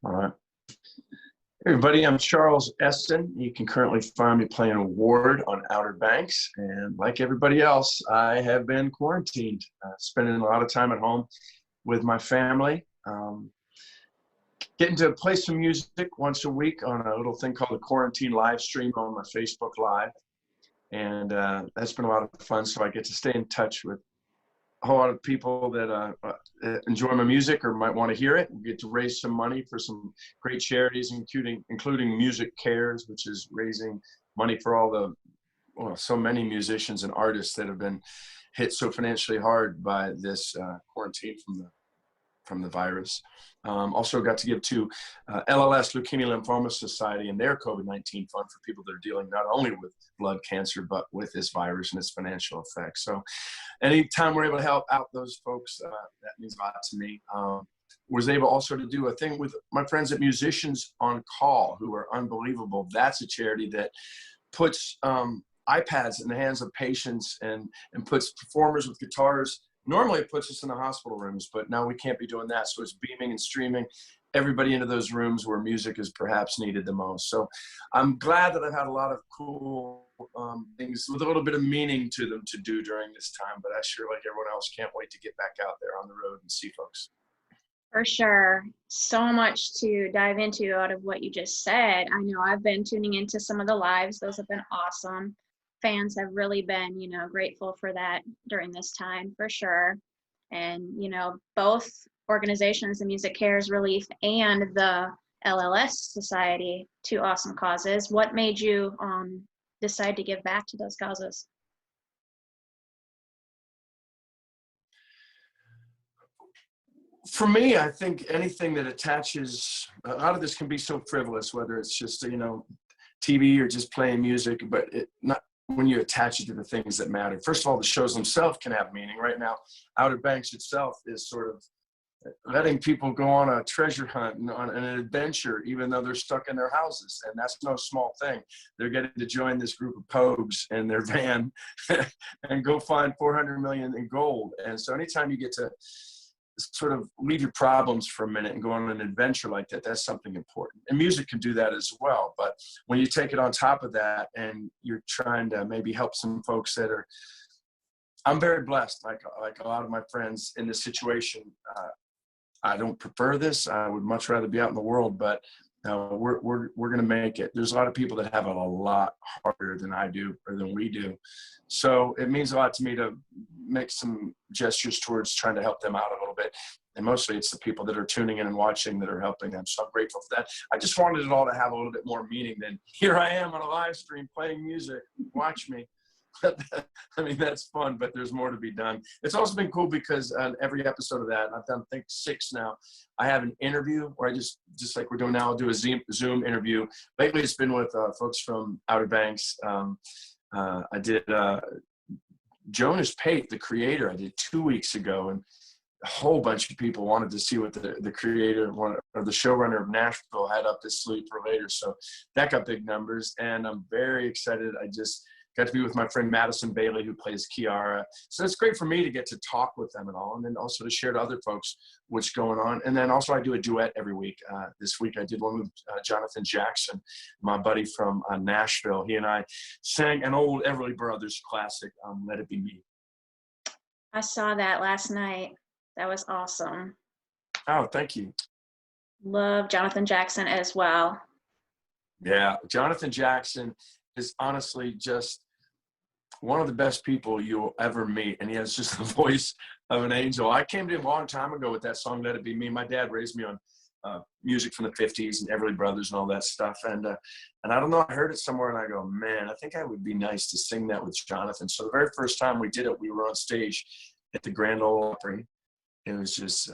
All right. Hey everybody, I'm Charles Esten. You can currently find me playing a ward on Outer Banks. And like everybody else, I have been quarantined, spending a lot of time at home with my family. Getting to play some music once a week on a little thing called a quarantine live stream on my Facebook Live. And that's been a lot of fun. So I get to stay in touch with a whole lot of people that enjoy my music or might want to hear it. We get to raise some money for some great charities, including Music Cares, which is raising money for all the, so many musicians and artists that have been hit so financially hard by this quarantine from the virus. Also got to give to LLS, Leukemia Lymphoma Society, and their COVID-19 fund for people that are dealing not only with blood cancer, but with this virus and its financial effects. So anytime we're able to help out those folks, that means a lot to me. Was able also to do a thing with my friends at Musicians on Call, who are unbelievable. That's a charity that puts iPads in the hands of patients and puts performers with guitars. Normally it puts us in the hospital rooms, but now we can't be doing that. So it's beaming and streaming everybody into those rooms where music is perhaps needed the most. So I'm glad that I've had a lot of cool things with a little bit of meaning to them to do during this time, but I sure, like everyone else, can't wait to get back out there on the road and see folks. For sure. So much to dive into out of what you just said. I know I've been tuning into some of the lives. Those have been awesome. Fans have really been, grateful for that during this time, for sure. And, both organizations, the Music Cares Relief and the LLS Society, two awesome causes. What made you decide to give back to those causes? For me, I think anything that attaches, a lot of this can be so frivolous, whether it's just, TV or just playing music, but not when you attach it to the things that matter. First of all, the shows themselves can have meaning. Right now, Outer Banks itself is sort of letting people go on a treasure hunt and on an adventure, even though they're stuck in their houses. And that's no small thing. They're getting to join this group of pogues in their van and go find 400 million in gold. And so anytime you get to sort of leave your problems for a minute and go on an adventure like that, that's something important. And music can do that as well. But when you take it on top of that and you're trying to maybe help some folks that are, I'm very blessed, like a lot of my friends in this situation. I don't prefer this. I would much rather be out in the world, but we're going to make it. There's a lot of people that have it a lot harder than I do or than we do. So it means a lot to me to make some gestures towards trying to help them out a little bit. And mostly it's the people that are tuning in and watching that are helping them. So I'm grateful for that. I just wanted it all to have a little bit more meaning than here I am on a live stream playing music. Watch me. I mean, that's fun, but there's more to be done. It's also been cool because on every episode of that, and I've done, I think, 6 now, I have an interview where I just like we're doing now, I'll do a Zoom interview. Lately, it's been with folks from Outer Banks. I did Jonas Pate, the creator, I did 2 weeks ago, and a whole bunch of people wanted to see what the creator or the showrunner of Nashville had up his sleeve for later. So that got big numbers, and I'm very excited. I just got to be with my friend Madison Bailey, who plays Kiara. So it's great for me to get to talk with them and all, and then also to share to other folks what's going on. And then also I do a duet every week. This week I did one with Jonathan Jackson, my buddy from Nashville. He and I sang an old Everly Brothers classic, Let It Be Me. I saw that last night. That was awesome. Oh, thank you. Love Jonathan Jackson as well. Yeah, Jonathan Jackson is honestly just one of the best people you'll ever meet. And he has just the voice of an angel. I came to him a long time ago with that song, Let It Be Me. My dad raised me on music from the 50s and Everly Brothers and all that stuff. And I don't know, I heard it somewhere and I go, man, I think I would be nice to sing that with Jonathan. So the very first time we did it, we were on stage at the Grand Ole Opry. It was just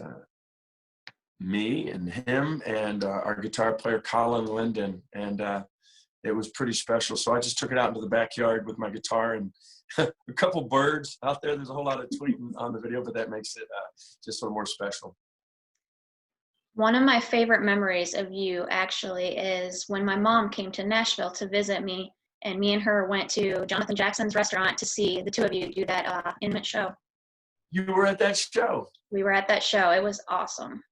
me and him and our guitar player, Colin Linden. And it was pretty special. So I just took it out into the backyard with my guitar and a couple birds out there. There's a whole lot of tweeting on the video, but that makes it just a little more special. One of my favorite memories of you actually is when my mom came to Nashville to visit me, and me and her went to Jonathan Jackson's restaurant to see the two of you do that intimate show. You were at that show? We were at that show. It was awesome.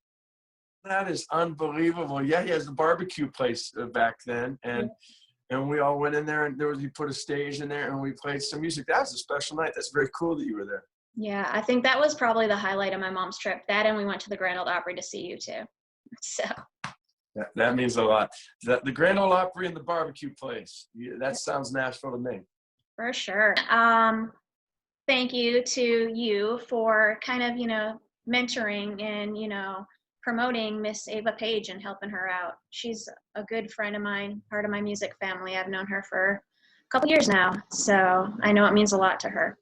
That is unbelievable. Yeah, he has the barbecue place back then, and we all went in there, and he put a stage in there, and we played some music. That was a special night. That's very cool that you were there. Yeah, I think that was probably the highlight of my mom's trip. That, and we went to the Grand Ole Opry to see you too. So That means a lot. The Grand Ole Opry and the barbecue place. Yeah, that sounds Nashville to me. for sure. Thank you to you for kind of, mentoring and, promoting Miss Ava Page and helping her out. She's a good friend of mine, part of my music family. I've known her for a couple years now, so I know it means a lot to her.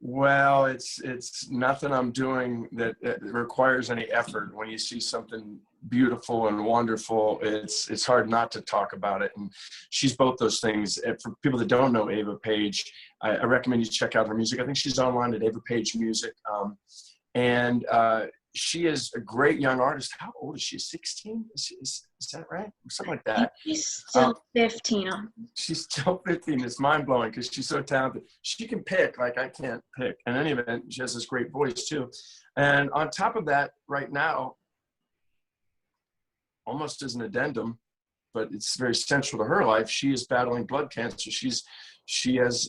Well, it's nothing I'm doing that requires any effort. When you see something beautiful and wonderful, it's hard not to talk about it. And she's both those things. For people that don't know Ava Page, I recommend you check out her music. I think she's online at Ava Page Music. And she is a great young artist. How old is she? 16? Is that right? Something like that. She's still 15. She's still 15. It's mind-blowing because she's so talented. She can pick like I can't pick. In any event, she has this great voice too. And on top of that, right now, almost as an addendum, but it's very central to her life, she is battling blood cancer. She is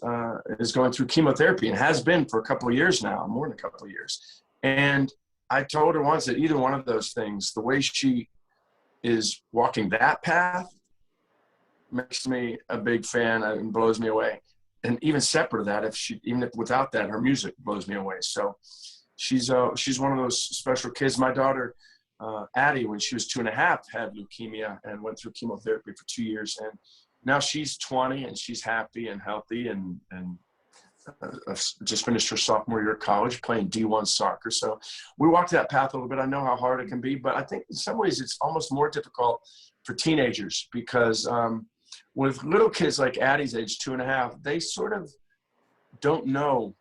going through chemotherapy and has been for a couple of years now, more than a couple of years. And I told her once that either one of those things, the way she is walking that path makes me a big fan and blows me away. And even separate of that, even if without that, her music blows me away. So she's one of those special kids. My daughter, Addie, when she was 2.5, had leukemia and went through chemotherapy for 2 years. And now she's 20 and she's happy and healthy and just finished her sophomore year of college playing D1 soccer. So we walked that path a little bit. I know how hard it can be, but I think in some ways it's almost more difficult for teenagers because with little kids like Addie's age, 2.5, they sort of don't know.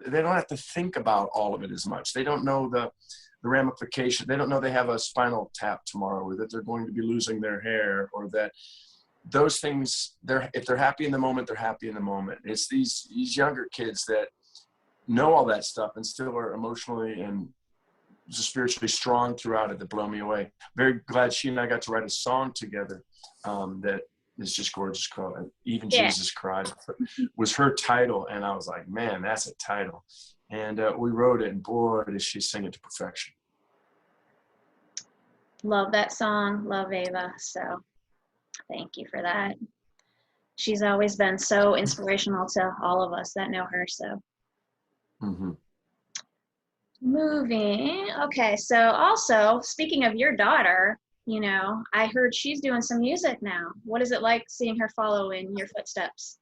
They don't have to think about all of it as much. They don't know the ramification. They don't know they have a spinal tap tomorrow, or that they're going to be losing their hair, or that those things, if they're happy in the moment, they're happy in the moment. It's these younger kids that know all that stuff and still are emotionally and just spiritually strong throughout it that blow me away. Very glad she and I got to write a song together that is just gorgeous, called Even Jesus Cried. Was her title, and I was like, man, that's a title. And we wrote it, and boy, did she sing it to perfection. Love that song, love Ava, so thank you for that. She's always been so inspirational to all of us that know her, so. Mm-hmm. Moving, okay, so also, speaking of your daughter, I heard she's doing some music now. What is it like seeing her follow in your footsteps?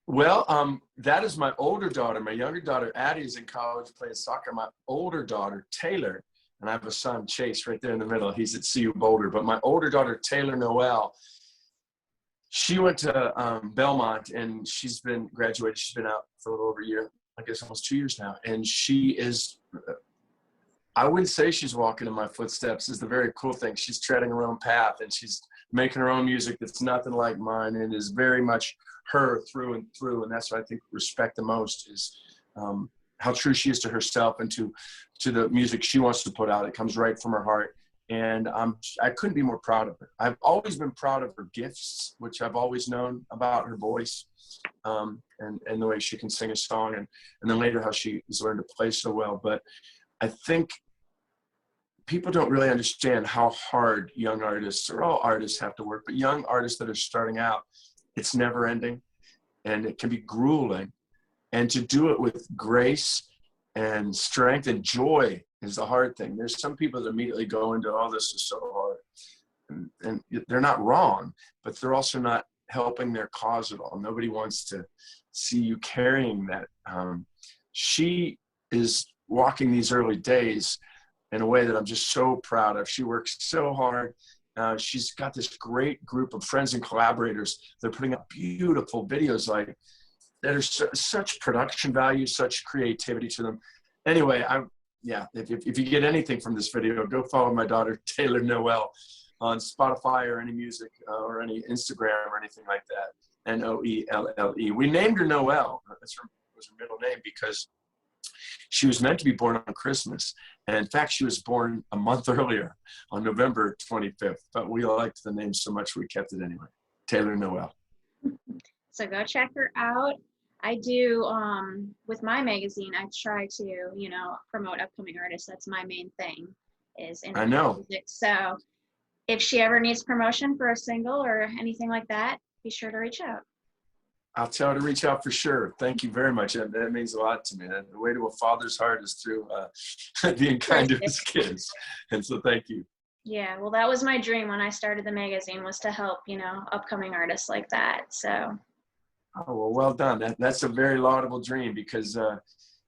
Well, that is my older daughter. My younger daughter, Addie, is in college playing soccer. My older daughter, Taylor, and I have a son, Chase, right there in the middle. He's at CU Boulder. But my older daughter, Taylor Noel, she went to Belmont, and she's been graduated. She's been out for a little over a year, I guess almost 2 years now. And she is, I wouldn't say she's walking in my footsteps, is the very cool thing. She's treading her own path, and she's making her own music that's nothing like mine, and is very much her through and through. And that's what I think respect the most is how true she is to herself and to the music she wants to put out. It comes right from her heart. And I couldn't be more proud of her. I've always been proud of her gifts, which I've always known about her voice, and the way she can sing a song, and then later how she has learned to play so well. But I think people don't really understand how hard young artists, or all artists, have to work, but young artists that are starting out, it's never ending, and it can be grueling. And to do it with grace and strength and joy is the hard thing. There's some people that immediately go into, oh, this is so hard. And they're not wrong, but they're also not helping their cause at all. Nobody wants to see you carrying that. She is walking these early days in a way that I'm just so proud of. She works so hard. She's got this great group of friends and collaborators. They're putting up beautiful videos that are such production value, such creativity to them. Anyway, if you get anything from this video, go follow my daughter, Taylor Noel, on Spotify or any music or any Instagram or anything like that. Noelle. We named her Noel. Was her middle name because She was meant to be born on Christmas. And in fact, she was born a month earlier on November 25th. But we liked the name so much we kept it anyway. Taylor Noel. So go check her out. I do, with my magazine, I try to, you know, promote upcoming artists. That's my main thing, is I know. music. So if she ever needs promotion for a single or anything like that, be sure to reach out. I'll tell her to reach out for sure. Thank you very much. That means a lot to me. The way to a father's heart is through being kind to his kids. And so thank you. Yeah, well, that was my dream when I started the magazine, was to help, you know, upcoming artists like that. So. Oh, well done. That's a very laudable dream, because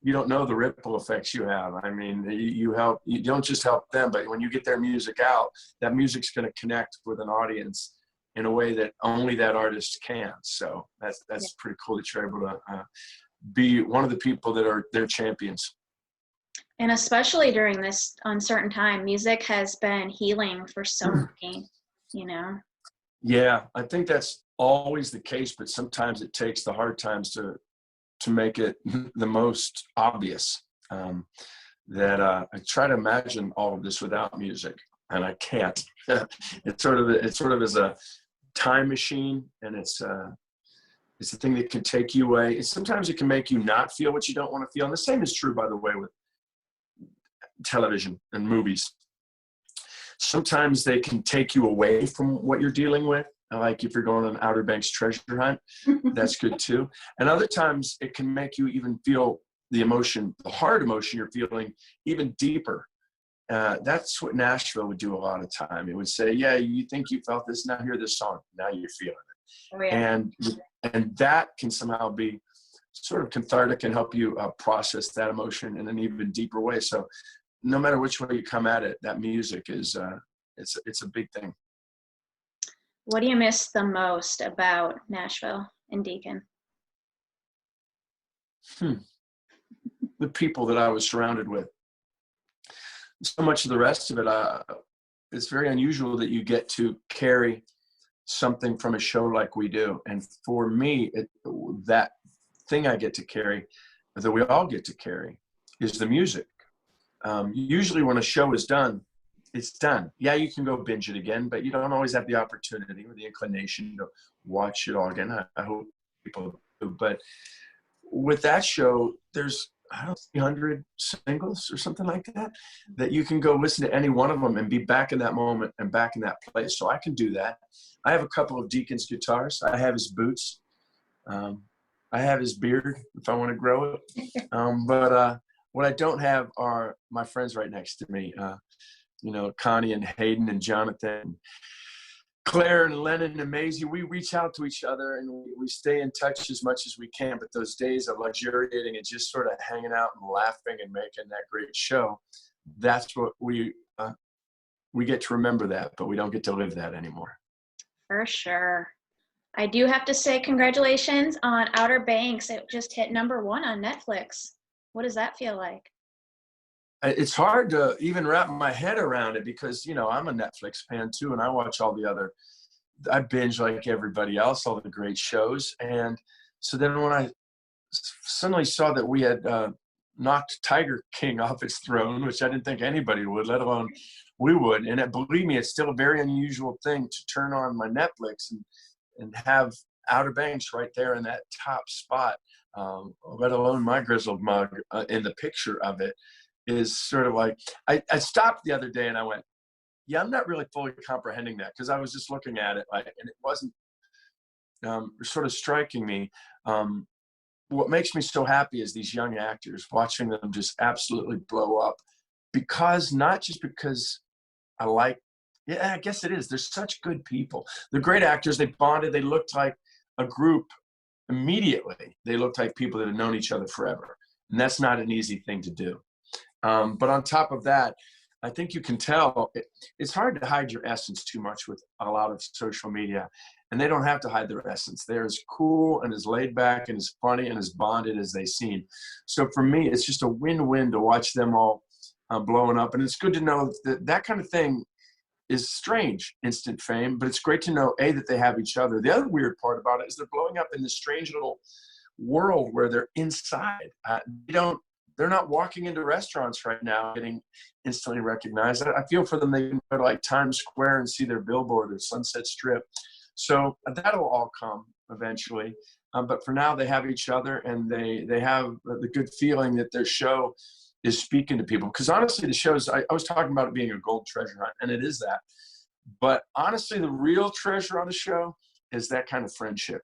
you don't know the ripple effects you have. I mean, you don't just help them, but when you get their music out, that music's going to connect with an audience in a way that only that artist can. So that's pretty cool that you're able to be one of the people that are their champions. And especially during this uncertain time, music has been healing for so many, you know? Yeah, I think that's always the case, but sometimes it takes the hard times to make it the most obvious. I try to imagine all of this without music, and I can't. It sort of is a time machine, and it's a thing that can take you away. Sometimes it can make you not feel what you don't want to feel. And the same is true, by the way, with television and movies. Sometimes they can take you away from what you're dealing with. Like if you're going on an Outer Banks treasure hunt, that's good too. And other times it can make you even feel the emotion, the hard emotion you're feeling, even deeper. That's what Nashville would do a lot of time. It would say, yeah, you think you felt this, now hear this song, now you're feeling it. Oh, yeah. And that can somehow be sort of cathartic and help you process that emotion in an even deeper way. So no matter which way you come at it, that music is, it's a big thing. What do you miss the most about Nashville and Deacon? The people that I was surrounded with. So much of the rest of it, it's very unusual that you get to carry something from a show like we do. And for me, that thing I get to carry, that we all get to carry, is the music. Usually when a show is done, it's done. Yeah, you can go binge it again, but you don't always have the opportunity or the inclination to watch it all again. I hope people do. But with that show, there's, I don't know, 300 singles or something like that you can go listen to any one of them and be back in that moment and back in that place. So I can do that. I have a couple of Deacon's guitars. I have his boots. I have his beard if I want to grow it. But what I don't have are my friends right next to me. You know, Connie and Hayden and Jonathan, Claire and Lennon and Maisie. We reach out to each other and we stay in touch as much as we can. But those days of luxuriating and just sort of hanging out and laughing and making that great show, that's what we get to remember that, but we don't get to live that anymore. For sure. I do have to say congratulations on Outer Banks. It just hit #1 on Netflix. What does that feel like? It's hard to even wrap my head around it because, you know, I'm a Netflix fan too, and I watch I binge like everybody else, all the great shows. And so then when I suddenly saw that we had knocked Tiger King off its throne, which I didn't think anybody would, let alone we would. And believe me, it's still a very unusual thing to turn on my Netflix and have Outer Banks right there in that top spot, let alone my grizzled mug in the picture of it. Is sort of like, I stopped the other day and I went, yeah, I'm not really fully comprehending that, because I was just looking at it and it wasn't sort of striking me. What makes me so happy is these young actors, watching them just absolutely blow up, not just because I guess it is. They're such good people. They're great actors. They bonded. They looked like a group immediately. They looked like people that had known each other forever. And that's not an easy thing to do. But on top of that, I think you can tell it's hard to hide your essence too much with a lot of social media, and they don't have to hide their essence. They're as cool and as laid back and as funny and as bonded as they seem. So for me, it's just a win-win to watch them all blowing up. And it's good to know that kind of thing is strange, instant fame, but it's great to know, A, that they have each other. The other weird part about it is they're blowing up in this strange little world where they're inside. they're not walking into restaurants right now getting instantly recognized. I feel for them. They can go to like Times Square and see their billboard or Sunset Strip. So that'll all come eventually. But for now, they have each other, and they have the good feeling that their show is speaking to people. Because honestly, the shows, I was talking about it being a gold treasure hunt, and it is that. But honestly, the real treasure on the show is that kind of friendship.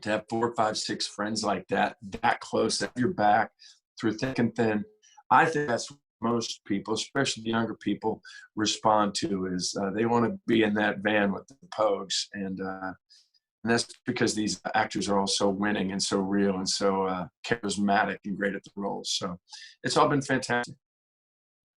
To have 4, 5, 6 friends like that close, at your back through thick and thin. I think that's what most people, especially the younger people, respond to, is they want to be in that van with the Pogues. And that's because these actors are all so winning and so real and so charismatic and great at the roles. So it's all been fantastic.